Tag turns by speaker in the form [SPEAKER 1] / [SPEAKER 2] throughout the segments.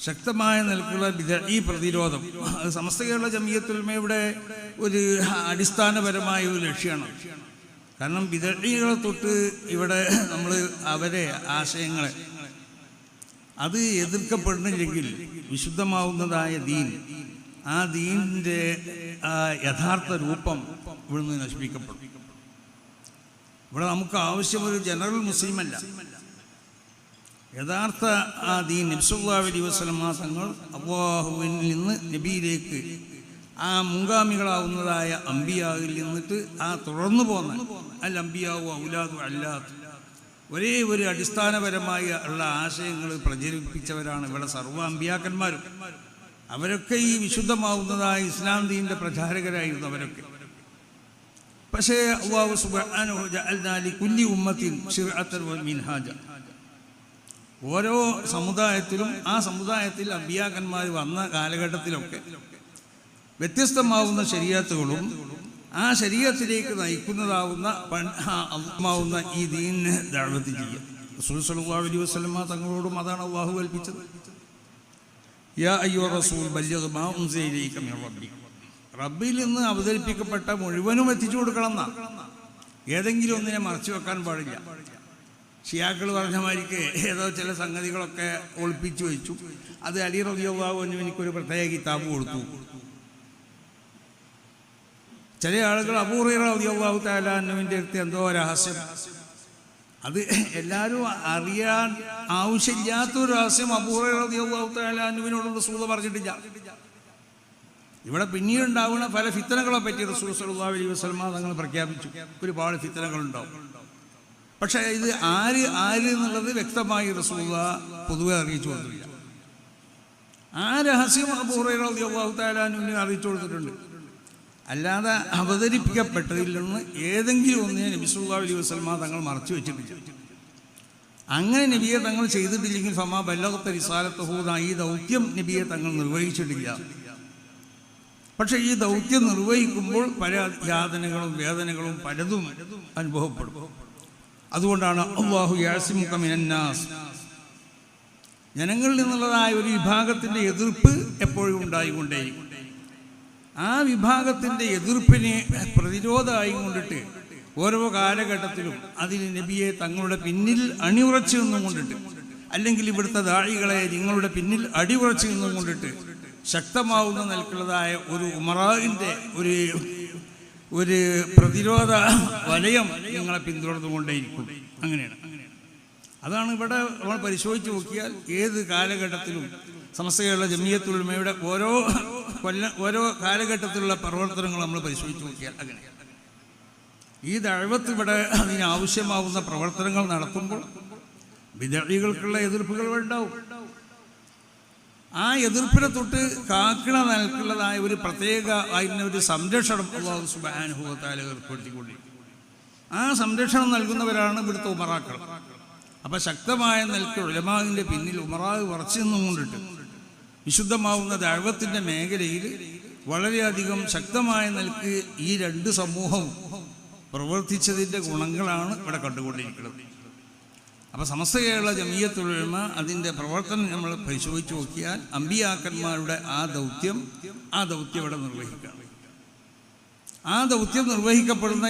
[SPEAKER 1] ശക്തമായ നിലക്കുള്ള ബിദ്അഈ പ്രതിരോധം അത് സമസ്ത കേരള ജംഇയ്യത്തുൽ ഉലമയുടെ ഒരു അടിസ്ഥാനപരമായ ഒരു ലക്ഷ്യമാണ്. കാരണം ബിദ്അഈകളെ തൊട്ട് ഇവിടെ നമ്മൾ അവരെ ആശയങ്ങളെ അത് എതിർക്കപ്പെടുന്നില്ലെങ്കിൽ വിശുദ്ധമാവുന്നതായ ദീൻ, ആ ദീനിൻ്റെ യഥാർത്ഥ രൂപം ഇവിടുന്ന് നശിപ്പിക്കപ്പെടും. ഇവിടെ നമുക്ക് ആവശ്യം ഒരു ജനറൽ മുസ്ലിമല്ല, യഥാർത്ഥ ആ ദീൻ നബി സല്ലല്ലാഹു അലൈഹി വസല്ലം തങ്ങൾ അല്ലാഹുവിൽ നിന്ന് നബിയിലേക്ക് ആ മുൻഗാമികളാവുന്നതായ അംബിയാവിൽ നിന്നിട്ട് ആ തുടർന്നു പോന്ന അൽ അംബിയാവു ഔലാദു അല്ലാത്ത് ഒരേ ഒരു അടിസ്ഥാനപരമായ ഉള്ള ആശയങ്ങൾ പ്രചരിപ്പിച്ചവരാണ് ഇവിടെ സർവ്വ അംബിയാക്കന്മാരും. അവരൊക്കെ ഈ വിശുദ്ധമാവുന്നതായ ഇസ്ലാം ദീനിൻ്റെ പ്രചാരകരായിരുന്നു അവരൊക്കെ. പക്ഷേ അല്ലാഹു സുബ്ഹാനഹു ജഅൽനാ ലികുല്ലി ഉമ്മത്തിൻ ശിർഅത്തൻ വ മിൻഹാജ, ഓരോ സമുദായത്തിലും ആ സമുദായത്തിൽ അമ്പിയാക്കന്മാർ വന്ന കാലഘട്ടത്തിലൊക്കെ വ്യത്യസ്തമാവുന്ന ശരീഅത്തുകളും ആ ശരീഅത്തിലേക്ക് നയിക്കുന്നതാവുന്ന ഈ ദീനിനെ ദഅവത്ത് ചെയ്യുക. റസൂൽ സ്വല്ലല്ലാഹു അലൈഹി വസല്ലം തങ്ങളോടും അതാണ് അല്ലാഹു കൽപ്പിച്ചത്. യാ അയ്യുഹ റസൂൽ ബല്ലിഗ് മാ ഉൻസില ഇലൈക മിൻ റബ്ബിക, റബ്ബിൽ നിന്ന് അവതരിപ്പിക്കപ്പെട്ട മുഴുവനും എത്തിച്ചു കൊടുക്കണം എന്നാ, ഏതെങ്കിലും ഒന്നിനെ മറച്ചു വെക്കാൻ പാടില്ല. ഷിയാക്കൾ പറഞ്ഞ മാതിരിക്ക് ഏതോ ചില സംഗതികളൊക്കെ ഒളിപ്പിച്ചു വെച്ചു. അത് അലി റളിയല്ലാഹു അൻഹു എനിക്കൊരു പ്രത്യേക കിതാബ് കൊടുത്തു. ചില ആളുകൾ അബൂ ഹുറൈറ റളിയല്ലാഹു തആല അൻഹുവിൻ്റെ അടുത്ത് എന്തോ രഹസ്യം, അത് എല്ലാവരും അറിയാൻ ആവശ്യമില്ലാത്തൊരു രഹസ്യം അബൂ ഹുറൈറ റളിയല്ലാഹു തആല അൻഹുവിനോട് റസൂൽ പറഞ്ഞിട്ടില്ല. ഇവിടെ പിന്നീട് ഉണ്ടാവുന്ന പല ഫിത്തനകളെ പറ്റി റസൂൽ സ്വല്ലല്ലാഹു അലൈഹി വസല്ലം തങ്ങൾ പ്രഖ്യാപിച്ചു. ഒരുപാട് ഫിത്തനകളുണ്ടാവും. പക്ഷേ ഇത് ആര് എന്നുള്ളത് വ്യക്തമായി റസൂലുള്ളാഹി പൊതുവെ അറിയിച്ചു കൊടുത്തില്ല. ആ രഹസ്യം അബൂ ഹുറൈറ റളിയല്ലാഹു തആല അൻഹുവിനെ അറിയിച്ചു കൊടുത്തിട്ടുണ്ട്. അല്ലാതെ അവതരിപ്പിക്കപ്പെട്ടതിൽ നിന്ന് ഏതെങ്കിലും ഒന്നിനെ നബി സല്ലല്ലാഹു അലൈഹി വസല്ലം തങ്ങൾ മറച്ചു വെച്ചിട്ടില്ല. അങ്ങനെ നബിയെ തങ്ങൾ ചെയ്തിട്ടില്ലെങ്കിൽ ഫമാ ബല്ലഗത റിസാലത്തുഹു, ഈ ദൗത്യം നബിയെ തങ്ങൾ നിർവഹിച്ചിട്ടില്ല. പക്ഷെ ഈ ദൗത്യം നിർവഹിക്കുമ്പോൾ പല യാതനകളും വേദനകളും പലതും അനുഭവപ്പെടും. അതുകൊണ്ടാണ് അല്ലാഹു യഅസിമുക മിനന്നാസ്, ജനങ്ങളിൽ നിന്നുള്ളതായ ഒരു വിഭാഗത്തിൻ്റെ എതിർപ്പ് എപ്പോഴും ഉണ്ടായിക്കൊണ്ടേയിരിക്കും. ആ വിഭാഗത്തിൻ്റെ എതിർപ്പിനെ പ്രതിരോധമായി കൊണ്ടിട്ട് ഓരോ കാലഘട്ടത്തിലും അതിന് നബിയെ തങ്ങളുടെ പിന്നിൽ അണിയുറച്ചു നിന്നും കൊണ്ടിട്ട്, അല്ലെങ്കിൽ ഇവിടുത്തെ ദാഴികളെ നിങ്ങളുടെ പിന്നിൽ അടിയുറച്ചു നിന്നും കൊണ്ടിട്ട് ശക്തമാവുന്ന നിലക്കുള്ളതായ ഒരു ഉമറാവിൻ്റെ ഒരു പ്രതിരോധ വലയം നിങ്ങളെ പിന്തുടർന്നുകൊണ്ടേയിരിക്കും. അങ്ങനെയാണ്. അതാണ് ഇവിടെ നമ്മൾ പരിശോധിച്ച് നോക്കിയാൽ ഏത് കാലഘട്ടത്തിലും സമസ്ത കേരള ജംഇയ്യത്തുൽ ഉലമയുടെ ഓരോ കാലഘട്ടത്തിലുള്ള പ്രവർത്തനങ്ങൾ നമ്മൾ പരിശോധിച്ച് നോക്കിയാൽ അങ്ങനെ ഈ ദഅവത്ത് ഇവിടെ അതിനാവശ്യമാവുന്ന പ്രവർത്തനങ്ങൾ നടത്തുമ്പോൾ ബിദ്അഈകൾക്കുള്ള എതിർപ്പുകൾ ഉണ്ടാവും. ആ എതിർപ്പിനെ തൊട്ട് കാക്കണ നിലക്കുള്ളതായ ഒരു പ്രത്യേക അതിന് ഒരു സംരക്ഷണം അല്ലാഹു സുബ്ഹാനഹു വ തആല ഏർപ്പെടുത്തിക്കൊണ്ടിരിക്കും. ആ സംരക്ഷണം നൽകുന്നവരാണ് ഇവിടുത്തെ ഉമറാക്കൾ. അപ്പം ശക്തമായ നിലക്ക് ഉലമാവിൻ്റെ പിന്നിൽ ഉമറാവ് ഉറച്ചു നിന്നുകൊണ്ടിട്ട് വിശുദ്ധമാവുന്ന ദഅവത്തിൻ്റെ മേഖലയിൽ വളരെയധികം ശക്തമായ നിലക്ക് ഈ രണ്ട് സമൂഹവും പ്രവർത്തിച്ചതിൻ്റെ ഗുണങ്ങളാണ് ഇവിടെ കണ്ടുകൊണ്ടിരിക്കുന്നത്. അപ്പോൾ സമസ്ത കേരള ജംഇയ്യത്തുൽ ഉലമ അതിൻ്റെ പ്രവർത്തനം നമ്മൾ പരിശോധിച്ച് നോക്കിയാൽ അമ്പിയാക്കന്മാരുടെ ആ ദൗത്യം ഇവിടെ നിർവഹിക്കണം. ആ ദൗത്യം നിർവഹിക്കപ്പെടുന്ന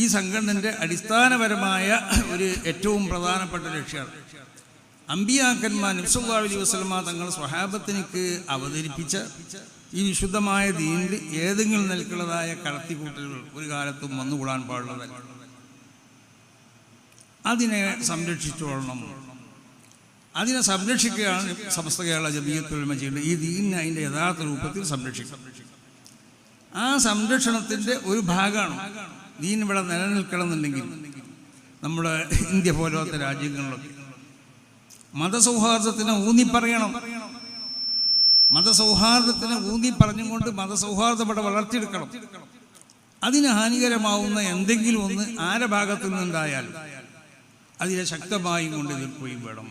[SPEAKER 1] ഈ സംഘടനൻ്റെ അടിസ്ഥാനപരമായ ഒരു ഏറ്റവും പ്രധാനപ്പെട്ട ലക്ഷ്യമാണ് അമ്പിയാക്കന്മാർ നബി സല്ലല്ലാഹു അലൈഹി വസല്ലം തങ്ങൾ സ്വഹാബത്തിനിക്ക് അവതരിപ്പിച്ച ഈ വിശുദ്ധമായ ദീനിൽ ഏതെങ്കിലും നിലക്കുള്ളതായ കടത്തിക്കൂട്ടലുകൾ ഒരു കാലത്തും വന്നുകൂടാൻ പാടുള്ളതല്ല. അതിനെ സംരക്ഷിച്ചോളണം. അതിനെ സംരക്ഷിക്കുകയാണ് സമസ്ത കേരള ജംഇയ്യത്തുൽ ഉലമ ചെയ്യേണ്ടത്. ഈ ദീനിനെ അതിൻ്റെ യഥാർത്ഥ രൂപത്തിൽ സംരക്ഷിക്കണം. ആ സംരക്ഷണത്തിൻ്റെ ഒരു ഭാഗമാണ് ദീൻ ഇവിടെ നിലനിൽക്കണം എന്നുണ്ടെങ്കിൽ നമ്മുടെ ഇന്ത്യ പോലത്തെ രാജ്യങ്ങളിലൊക്കെ മതസൗഹാർദ്ദത്തിനെ ഊന്നിപ്പറയണം. മതസൗഹാർദ്ദത്തിനെ ഊന്നിപ്പറഞ്ഞുകൊണ്ട് മതസൗഹാർദ്ദം ഇവിടെ വളർത്തിയെടുക്കണം. അതിന് ഹാനികരമാവുന്ന എന്തെങ്കിലും ഒന്ന് ആരുടെ ഭാഗത്തു നിന്നുണ്ടായാലും അതിനെ ശക്തമായും കൊണ്ട് എതിർക്കുകയും വേണം.